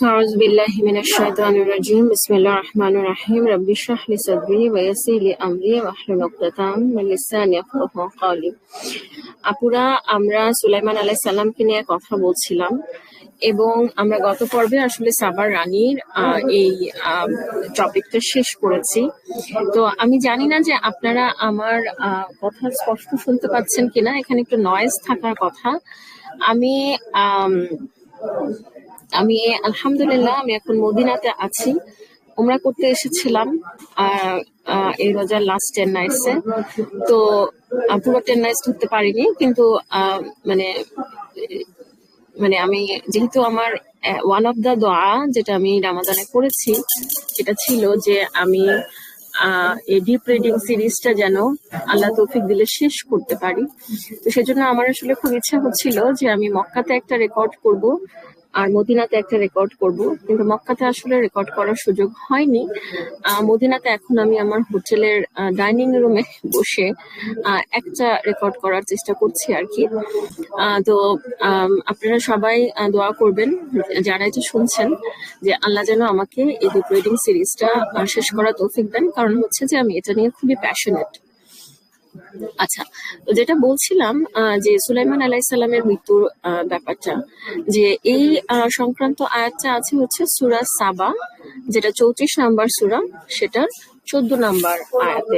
أعوذ بالله من الشيطان الرجيم بسم الله الرحمن الرحيم رب اشرح لي صدري ويسر لي أمري واحلل عقدة من لساني يفقهوا قولي। আপুরা, আমরা সুলাইমান আলাইহিস সালামকে নিয়ে কথা বলছিলাম এবং আমরা গত পর্বে আসলে সাবার রানীর এই টপিকটা শেষ করেছি। তো আমি জানি না যে আপনারা আমার কথা স্পষ্ট শুনতে পাচ্ছেন কিনা, এখানে একটু নয়েজ থাকার কথা। আমি আমি আলহামদুলিল্লাহ আমি এখন মদিনাতে আছি, উমরা করতে এসেছিলাম এই রোজার লাস্ট 10 নাইটসে। তো পুরো 10 নাইটস ধরতে পারিনি, কিন্তু মানে মানে আমি যেহেতু আমার ওয়ান অফ দা দোয়া যেটা আমি রামাদানে করেছি সেটা ছিল যে আমি এই ডিপ রিডিং সিরিজটা যেন আল্লাহ তৌফিক দিলে শেষ করতে পারি। তো সেজন্য আমার আসলে খুব ইচ্ছা হচ্ছিল যে আমি মক্কাতে একটা রেকর্ড করব আর মদিনাতে একটা রেকর্ড করব, কিন্তু মক্কাতে আসলে রেকর্ড করার সুযোগ হয়নি। মদিনাতে এখন আমি আমার হোটেলের ডাইনিং রুমে বসে একটা রেকর্ড করার চেষ্টা করছি আর কি। তো আপনারা সবাই দোয়া করবেন যারা এটা শুনছেন, যে আল্লাহ যেন আমাকে এই ডিপ রিডিং সিরিজটা শেষ করার তৌফিক দেন, কারণ হচ্ছে যে আমি এটা নিয়ে খুবই প্যাশনেট। আচ্ছা, তো যেটা বলছিলাম যে সুলাইমান আলাইহিস সালামের মৃত্যুর ব্যাপারটা, যে এই সংক্রান্ত আয়াতটা আছে হচ্ছে সূরা সাবা, যেটা 34 নাম্বার সূরা, সেটার 14 নাম্বার আয়াতে।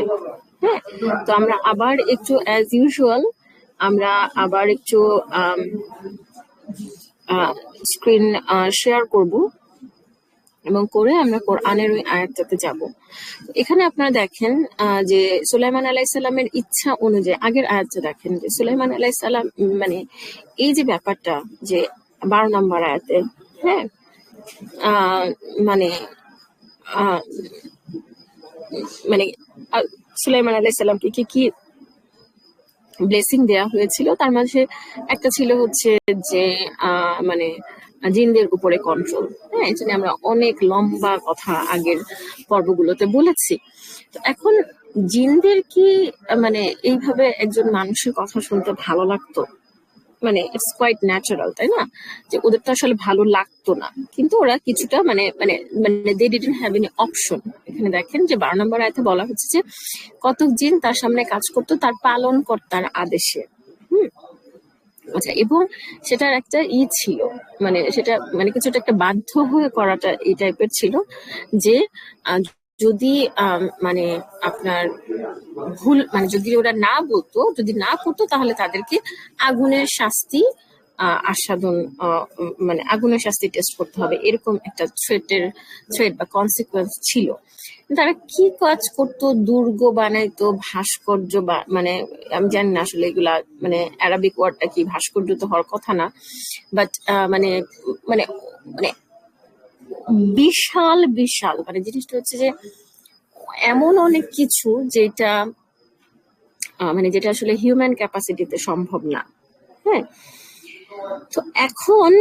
হ্যাঁ, তো আমরা আবার একটু অ্যাজ ইউজুয়াল আমরা আবার একটু স্ক্রিন শেয়ার করব এবং করে আমরা কোরআনের ওই আয়াতটাতে যাব। এখানে আপনারা দেখেন যে সুলাইমান আলাইহিস সালামের ইচ্ছা অনুযায়ী, আগের আয়াতটা দেখেন যে সুলাইমান আলাইহিস সালাম মানে এই যে ব্যাপারটা যে 12 নম্বর আয়াতে, হ্যাঁ, মানে মানে সুলাইমান আলাইহিস সালামকে কি কি ব্লেসিং দেয়া হয়েছিল, তার মাঝে একটা ছিল হচ্ছে যে মানে জিনদের উপরে কন্ট্রোল। হ্যাঁ, এটা নিয়ে আমরা অনেক লম্বা কথা আগের পর্বগুলোতে বলেছি। তো এখন জিনদের কি মানে এইভাবে একজন মানুষের কথা শুনতে ভালো লাগতো? মানে ইটস কোয়াইট ন্যাচারাল, তাই না? যে ওদের তো আসলে ভালো লাগতো না, কিন্তু ওরা কিছুটা মানে মানে মানে they didn't have any option. এখানে দেখেন যে 12 নম্বর আয়াতে বলা হচ্ছে যে কতক জিন তার সামনে কাজ করতো তার পালন কর্তার আদেশে। আচ্ছা, এবং সেটার একটা ছিল, মানে সেটা মানে কিছুটা একটা বাধ্য হয়ে করাটা এই টাইপের ছিল যে যদি মানে আপনার ভুল, মানে যদি ওরা না বলতো, যদি না করতো, তাহলে তাদেরকে আগুনের শাস্তি আস্বাদন মানে আগুনের শাস্তি টেস্ট করতে হবে, এরকম একটা থ্রেট বা কনসিকুয়েন্স ছিল। তারা কি কাজ করতো? দুর্গ বানাইতো, ভাস্কর্য বা মানে আমি জানি না আসলে এগুলা মানে অ্যারাবিক ওয়ার্ডটা কি, ভাস্কর্য তো হওয়ার কথা না, বাট মানে মানে মানে বিশাল বিশাল মানে জিনিসটা হচ্ছে যে এমন অনেক কিছু যেটা মানে যেটা আসলে হিউম্যান ক্যাপাসিটিতে সম্ভব না। হ্যাঁ, তো এখন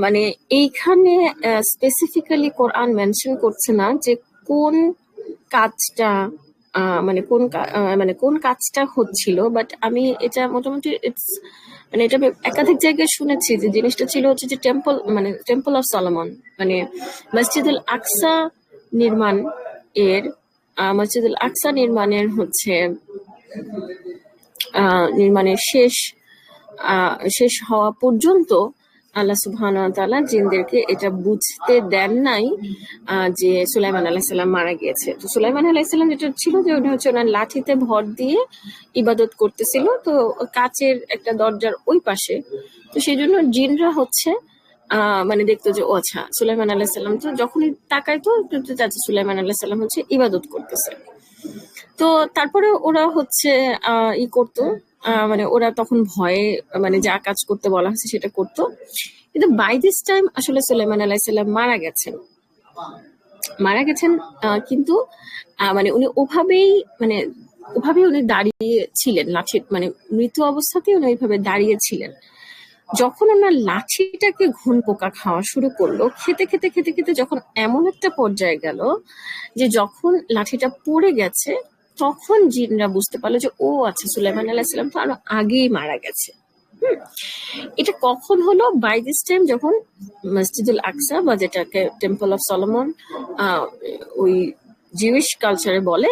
মানে এইখানে স্পেসিফিক্যালি কোরআন মেনশন করছে না যে কোন কাজটা মানে মানে কোন কাজটা হচ্ছিল, বাট আমি এটা মোটামুটি ইটস মানে এটা আমি একাধিক জায়গায় শুনেছি যে জিনিসটা ছিল হচ্ছে যে টেম্পল অফ সলোমন, মানে মসজিদুল আকসা নির্মাণ এর মসজিদুল আকসা নির্মাণের হচ্ছে নির্মাণের শেষ হওয়া পর্যন্ত আল্লাহ সুবহানাহু ওয়া তাআলা জিনদেরকে এটা বুঝতে দেন নাই যে সুলাইমান আলাইহিস সালাম মারা গিয়েছে। তো সুলাইমান আলাইহিস সালাম যেটা ছিল যে উনি হচ্ছে ওনার লাঠিতে ভর দিয়ে ইবাদত করতেছিল, তো কাচের একটা দরজার ওই পাশে। তো সেই জন্য জিনরা হচ্ছে মানে দেখতো যে ও আচ্ছা সুলাইমান আলাইহিস সালাম, তো যখনই তাকাইতো সুলাইমান আলাইহিস সালাম হচ্ছে ইবাদত করতেছে। তো তারপরে ওরা হচ্ছে ই করতো, মানে ওরা তখন ভয়ে মানে যা কাজ করতে বলা হয়েছে সেটা করতো। কিন্তু বাই দিস টাইম আসলে সুলাইমান আলাইহিস সালাম মারা গেছেন, কিন্তু মানে উনি ওভাবেই উনি দাঁড়িয়ে ছিলেন, লাঠি মানে মৃত্যু অবস্থাতেই উনি ওইভাবে দাঁড়িয়ে ছিলেন। যখন ওনার লাঠিটাকে ঘুন পোকা খাওয়া শুরু করলো, খেতে খেতে খেতে খেতে যখন এমন একটা পর্যায়ে গেল যে যখন লাঠিটা পড়ে গেছে, তখন জিনরা বুঝতে পারলো যে ও আচ্ছা সুলাইমান আলাইহিস সালাম তো আরো আগেই মারা গেছে। এটা কখন হলো? বাই দিস টাইম যখন মসজিদুল আকসা বা যেটাকে টেম্পল অফ সলোমন ওই জিউইশ কালচারে বলে,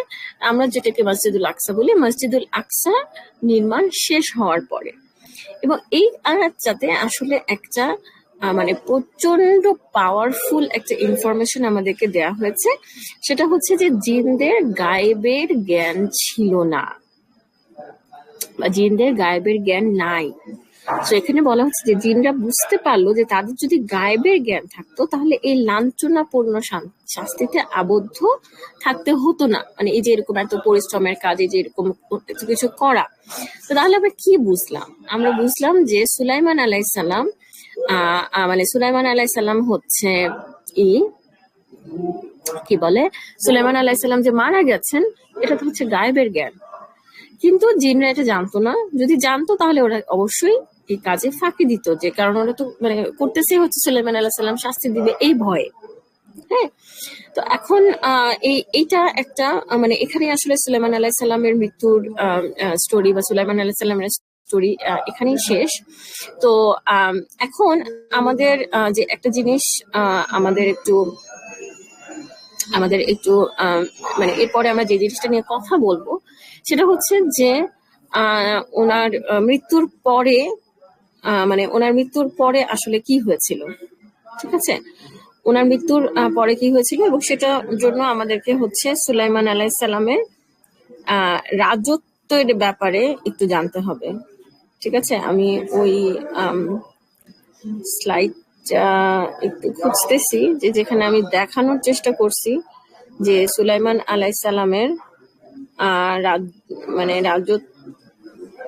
আমরা যেটাকে মসজিদুল আকসা বলি, মসজিদুল আকসা নির্মাণ শেষ হওয়ার পরে। এবং এই আয়াতটাতে আসলে একটা মানে প্রচন্ড পাওয়ারফুল একটা ইনফরমেশন আমাদেরকে দেয়া হয়েছে। সেটা হচ্ছে যে জিনদের গায়েবের জ্ঞান ছিল না, বা জিনদের গায়েবের জ্ঞান নাই। তো এখানে বলা হচ্ছে যে জিনরা বুঝতে পারলো যে তাদের যদি গায়েবের জ্ঞান থাকতো তাহলে এই লাঞ্ছনাপূর্ণ শাস্তিতে আবদ্ধ থাকতে হতো না। মানে এই যে এরকম এত পরিশ্রমের কাজে যে এরকম এত কিছু করা। তো তাহলে আমরা কি বুঝলাম? আমরা বুঝলাম যে সুলাইমান আলাইসাল্লাম মানে সুলাইমান আলাইসাল্লাম হচ্ছে কি বলে, সুলাইমান আলাইসাল্লাম যে মারা গেছেন এটা তো হচ্ছে গায়েবের জ্ঞান। কিন্তু জিনরা এটা জানতো না। যদি জানতো তাহলে ওরা অবশ্যই এই কাজে ফাঁকি দিত, যে কারণ ওরা তো মানে করতেছে হচ্ছে সুলাইমান আলাইহিস সালাম শাস্তি দিবে এই ভয়ে। হ্যাঁ, তো এখন এইটা একটা মানে এখানে আসলে সুলাইমান আলাইহিস সালামের মৃত্যুর স্টোরি বা সুলাইমান আলাইহিস সালামের স্টোরি এখানেই শেষ। তো এখন আমাদের যে একটা জিনিস আমাদের একটু মানে এরপরে আমরা যে জিনিসটা নিয়ে কথা বলবো সেটা হচ্ছে যে ওনার মৃত্যুর পরে মানে ওনার মৃত্যুর পরে আসলে কি হয়েছিল। ঠিক আছে, ওনার মৃত্যুর পরে কি হয়েছিল এবং সেটার জন্য আমাদেরকে হচ্ছে সুলাইমান আলাইহিস সালামের রাজত্বের ব্যাপারে একটু জানতে হবে। ঠিক আছে, আমি ওই স্লাইডটা একটু খুঁজতেছি যে যেখানে আমি দেখানোর চেষ্টা করছি যে সুলাইমান আলাইহিস সালামের মানে রাজত্বটা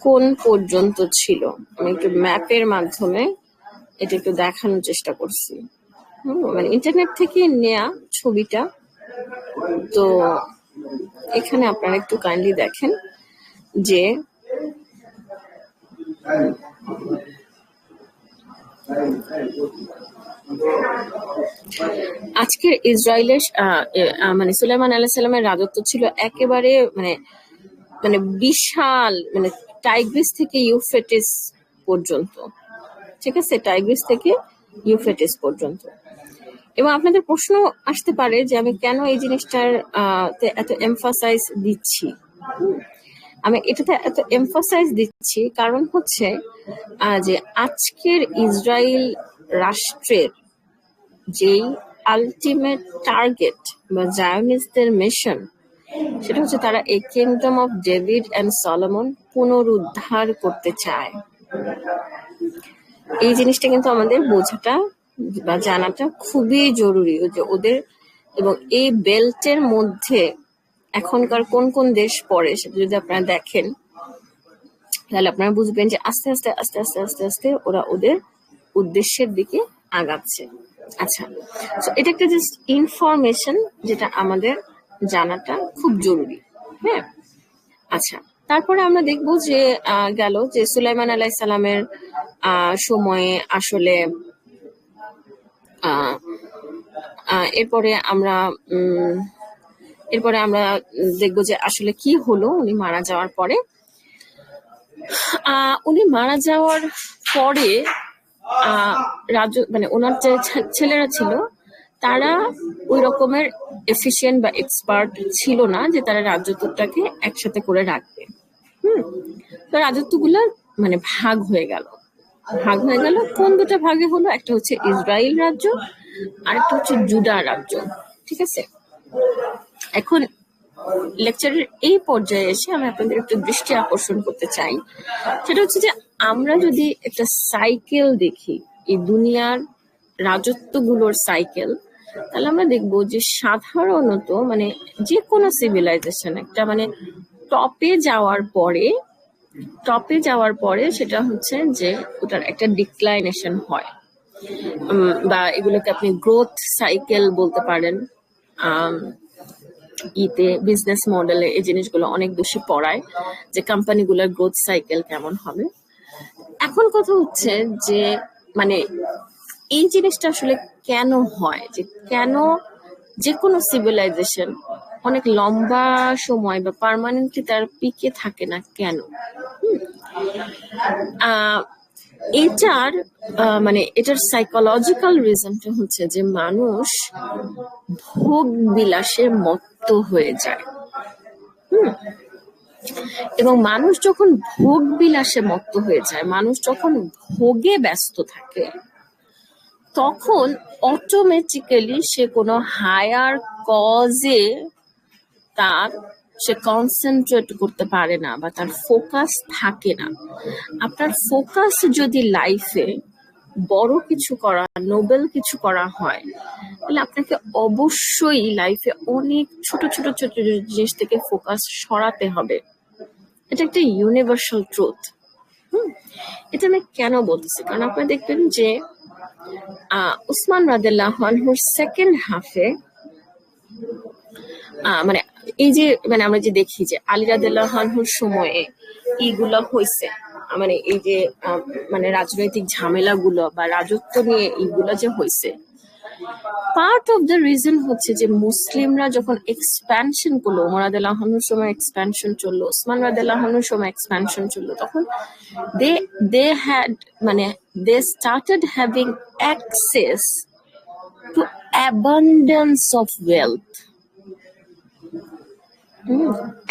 কোন পর্যন্ত ছিল। আমি একটু ম্যাপের মাধ্যমে এটা একটু দেখানোর চেষ্টা করছি, মানে ইন্টারনেট থেকে নেয়া ছবিটা। তো এখানে আপনারা একটু কাইন্ডলি দেখেন যে আজকের ইসরায়েলের মানে সুলাইমান আলাইহিস সালামের রাজত্ব ছিল একেবারে মানে মানে বিশাল, মানে টাইগ্রিস থেকে ইউফ্রেটিস পর্যন্ত। ঠিক আছে, টাইগ্রিস থেকে ইউফ্রেটিস পর্যন্ত। এবং আপনাদের প্রশ্ন আসতে পারে যে আমি কেন এই জিনিসটার এত এমফাসাইজ দিচ্ছি। আমি এটাতে এত এমফাসাইজ দিচ্ছি কারণ হচ্ছে যে আজকের ইসরায়েল রাষ্ট্রের যেই আলটিমেট টার্গেট বা জায়নিস্টদের মিশন, সেটা হচ্ছে তারা এই kingdom of David and Solomon পুনরুদ্ধার করতে চায়। এই জিনিসটা কিন্তু আমাদের বোঝাটা বা জানাটা খুবই জরুরি যে ওদের, এবং এই বেল্টের মধ্যে এখনকার কোন কোন দেশ পড়ে সেটা যদি আপনারা দেখেন তাহলে আপনারা বুঝবেন যে আস্তে আস্তে আস্তে আস্তে আস্তে আস্তে ওরা ওদের উদ্দেশ্যের দিকে আগাচ্ছে। আচ্ছা, তো এটা একটা জাস্ট ইনফরমেশন যেটা আমাদের জানাটা খুব জরুরি। হ্যাঁ, আচ্ছা, তারপরে আমরা দেখবো যে গেল যে সুলাইমান আলাইহিস সালামের সময়ে আসলে এরপরে আমরা দেখবো যে আসলে কি হলো উনি মারা যাওয়ার পরে। উনি মারা যাওয়ার পরে মানে ওনার যে ছেলেরা ছিল তারা ওই রকমের এফিশিয়েন্ট বা এক্সপার্ট ছিল না যে তারা রাজত্বটাকে একসাথে করে রাখবে। তো রাজত্বগুলো মানে ভাগ হয়ে গেল। কোন দুটো ভাগে হলো? একটা হচ্ছে ইসরায়েল রাজ্য আর একটা হচ্ছে জুডা রাজ্য। ঠিক আছে, এখন লেকচারের এই পর্যায়ে এসে আমি আপনাদের একটু দৃষ্টি আকর্ষণ করতে চাই। সেটা হচ্ছে যে আমরা যদি একটা সাইকেল দেখি, এই দুনিয়ার রাজত্বগুলোর সাইকেল, তাহলে আমরা দেখবো যে সাধারণত মানে যে কোনো সিভিলাইজেশন একটা মানে টপে যাওয়ার পরে সেটা হচ্ছে যে ওটার একটা ডিক্লাইনেশন হয়, বা এগুলোকে আপনি গ্রোথ সাইকেল বলতে পারেন। বিজনেস মডেলে এই জিনিসগুলো অনেক বেশি পড়ায় যে কোম্পানিগুলোর গ্রোথ সাইকেল কেমন হবে। এখন কথা হচ্ছে যে মানে এই জিনিসটা আসলে কেন হয়, যে কেন যে কোনো সিভিলাইজেশন অনেক লম্বা সময় বা পার্মানেন্টলি তার পিকে থাকে না কেন? আহ এটার মানে এটার সাইকোলজিক্যাল রিজনটা হচ্ছে যে মানুষ ভোগ বিলাসে মত্ত হয়ে যায়। এবং মানুষ যখন ভোগ বিলাসে মত্ত হয়ে যায়, মানুষ যখন ভোগে ব্যস্ত থাকে, তখন অটোমেটিক্যালি সে কোনো হায়ার কজে তার সে কনসেন্ট্রেট করতে পারে না বা তার ফোকাস থাকে না। আপনার ফোকাস যদি লাইফে বড় কিছু করা, নোবেল কিছু করা হয়, তাহলে আপনাকে অবশ্যই লাইফে অনেক ছোট ছোট ছোট জিনিস থেকে ফোকাস সরাতে হবে। এটা একটা ইউনিভার্সাল ট্রুথ। এটা আমি কেন বলতেছি, কারণ আপনারা দেখবেন যে উসমান রাদিয়াল্লাহু আনহুর সেকেন্ড হাফে মানে এই যে মানে আমরা যে দেখি যে আলী রাদিয়াল্লাহু আনহুর সময়ে এইগুলো হয়েছে, মানে এই যে মানে রাজনৈতিক ঝামেলাগুলো বা রাজত্ব নিয়ে এইগুলো যে হয়েছে, পার্ট অফ দ্য রিজন হচ্ছে যে মুসলিমরা যখন এক্সপ্যানশন করলো, ওমর রাদিয়াল্লাহু আনহুর সময় এক্সপ্যানশন চললো, ওসমান রাদিয়াল্লাহু আনহুর সময় এক্সপ্যানশন চললো, তখন দে হ্যাড মানে they started having access to abundance of wealth.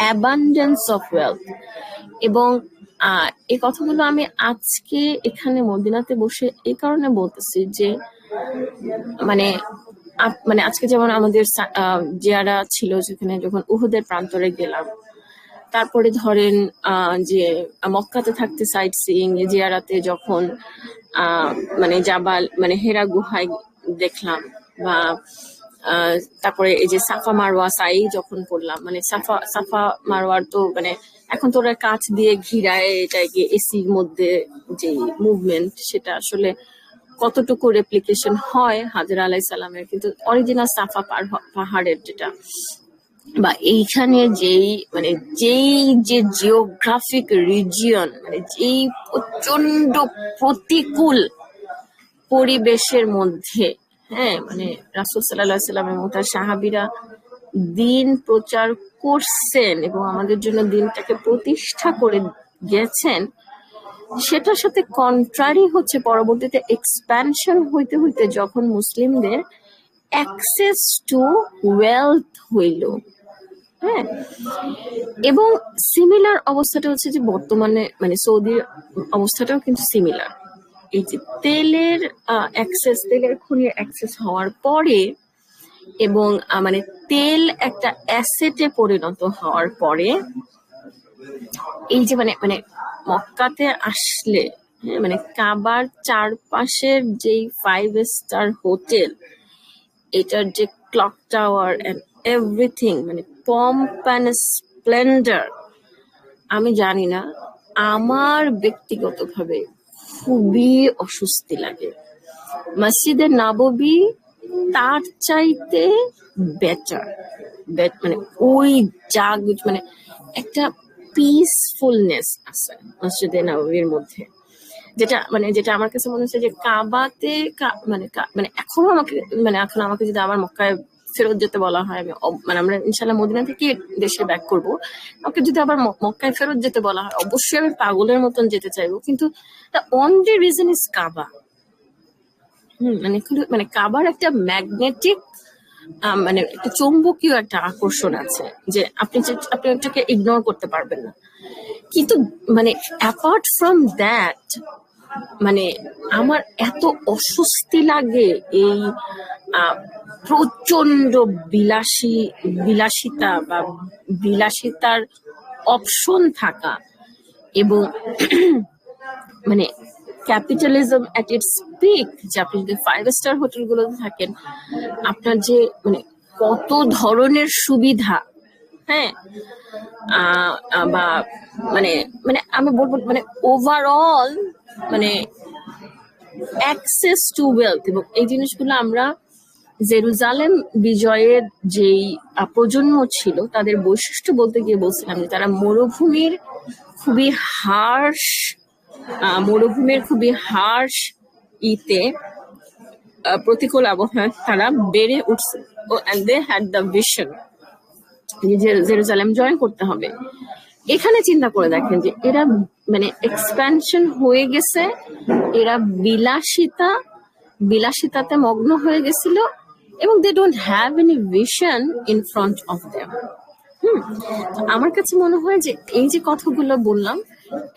Abundance of wealth. এবং এই কথাগুলো আমি আজকে এখানে মদিনাতে বসে এই কারণে বলতেছি যে মানে মানে আজকে যেমন আমাদের যারা ছিল যেখানে, যখন উহুদের প্রান্তরে গেলাম, তারপরে ধরেন যে মক্কাতে থাকতে সাইট সিইং জিয়ারাতে যখন মানে জাবাল মানে হেরা গুহায় দেখলাম, বা তারপরে এই যে সাফা মারওয়া সাই যখন করলাম, মানে সাফা সাফা মারওয়ার তো মানে এখন তো ওরা কাঁচ দিয়ে ঘিরায়, এটাকে এসির মধ্যে যে মুভমেন্ট, সেটা আসলে কতটুকু রেপ্লিকেশন হয় হাজরা আলাইহিস সালামের, কিন্তু অরিজিনাল সাফা পাহাড়ের যেটা বা এইখানে যেই যে জিওগ্রাফিক রিজিয়ন, মানে যেই প্রচন্ড প্রতিকূল পরিবেশের মধ্যে, হ্যাঁ, মানে রাসূল সাল্লাল্লাহু আলাইহি সাল্লাম এবং তার সাহাবীরা দিন প্রচার করছেন এবং আমাদের জন্য দিনটাকে প্রতিষ্ঠা করে গেছেন, সেটার সাথে কন্ট্রারি হচ্ছে পরবর্তীতে এক্সপ্যানশন হইতে হইতে যখন মুসলিমদের অ্যাক্সেস টু ওয়েলথ হইল। হ্যাঁ, এবং সিমিলার অবস্থাটা হচ্ছে যে বর্তমানে মানে সৌদির অবস্থাটাও কিন্তু সিমিলার। এই যে তেলের অ্যাক্সেস, তেলের খনির অ্যাক্সেস হওয়ার পরে এবং মানে তেল একটা অ্যাসেটে পরিণত হওয়ার পরে, এই যে মানে মানে মক্কাতে আসলে মানে কাবার চারপাশের যেই 5 স্টার হোটেল, এটার যে ক্লক টাওয়ার এন্ড এভরিথিং, মানে পম্প অ্যান্ড স্প্লেন্ডার, আমি জানি না, আমার ব্যক্তিগতভাবে খুবই অস্বস্তি লাগে। মসজিদে নববী তার চাইতে বেটার, মানে ওই মানে একটা পিসফুলনেস আছে মসজিদে নববীর মধ্যে, যেটা আমার কাছে মনে হচ্ছে যে কাবাতে মানে মানে এখনো আমাকে যদি আমার মক্কায় ফেরত যেতে বলা হয়, আমি মানে আমরা ইনশাল্লাহ মদিনা থেকে দেশে ব্যাক করব, আমাকে যদি আবার মক্কায় ফেরত যেতে বলা হয়, অবশ্যই আমি পাগলের মতন যেতে চাইবো, কিন্তু দ্য অনলি রিজন ইজ কাবা। মানে কাবার একটা ম্যাগনেটিক মানে একটা চৌম্বকীয় একটা আকর্ষণ আছে, যে আপনি ওটাকে ইগনোর করতে পারবেন না। কিন্তু মানে অ্যাপার্ট ফ্রম দ্যাট, মানে আমার এত অস্বস্তি লাগে এই প্রচন্ড বিলাসিতা বা বিলাসিতার অপশন থাকা, এবং মানে ক্যাপিটালিজম এট ইটস পিক, যে আপনি যদি 5 স্টার হোটেলগুলোতে থাকেন, আপনার যে মানে কত ধরনের সুবিধা, হ্যাঁ, বা মানে মানে আমি বলবো মানে ওভারঅল মানে অ্যাক্সেস টু ওয়েলথ, এবং এই জিনিসগুলো আমরা জেরুজালেম বিজয়ের যেই প্রজন্ম ছিল তাদের বৈশিষ্ট্য বলতে গিয়ে বলছিলাম যে তারা মরুভূমির খুবই হার্শ ইতে প্রতিকূল আবহাওয়ায় তারা বেড়ে উঠছে ও and they had the vision যে জেরুজালেম জয়েন করতে হবে। এখানে চিন্তা করে দেখেন যে এরা মানে এক্সপ্যানশন হয়ে গেছে, এরা বিলাসিতাতে মগ্ন হয়ে গেছিল এবং they don't have any vision in front of them. আমার কাছে মনে হয় যে এই যে কথাগুলো বললাম,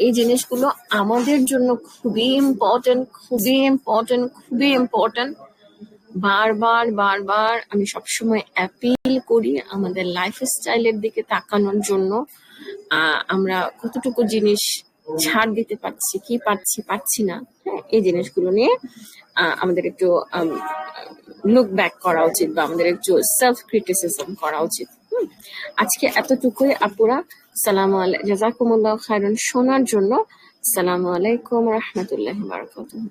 এই জিনিসগুলো আমাদের জন্য খুবই ইম্পর্টেন্ট, খুবই ইম্পর্টেন্ট, খুবই ইম্পর্টেন্ট। বারবার আমি সবসময় অ্যাপিল করি আমাদের লাইফস্টাইলের দিকে তাকানোর জন্য। আমরা কতটুকু জিনিস ছাড় দিতে পারছি, কি পারছি না, হ্যাঁ, এই জিনিসগুলো নিয়ে আমাদের একটু লুক ব্যাক করা উচিত বা আমাদের একটু সেলফ ক্রিটিসিজম করা উচিত। আজকে এতটুকুই আপুরা। সালামু আলাইকুম, জাযাকুমুল্লাহ খায়রান শোনার জন্য। সালামু আলাইকুম রাহমাতুল্লাহি ওয়া বারাকাতুহু।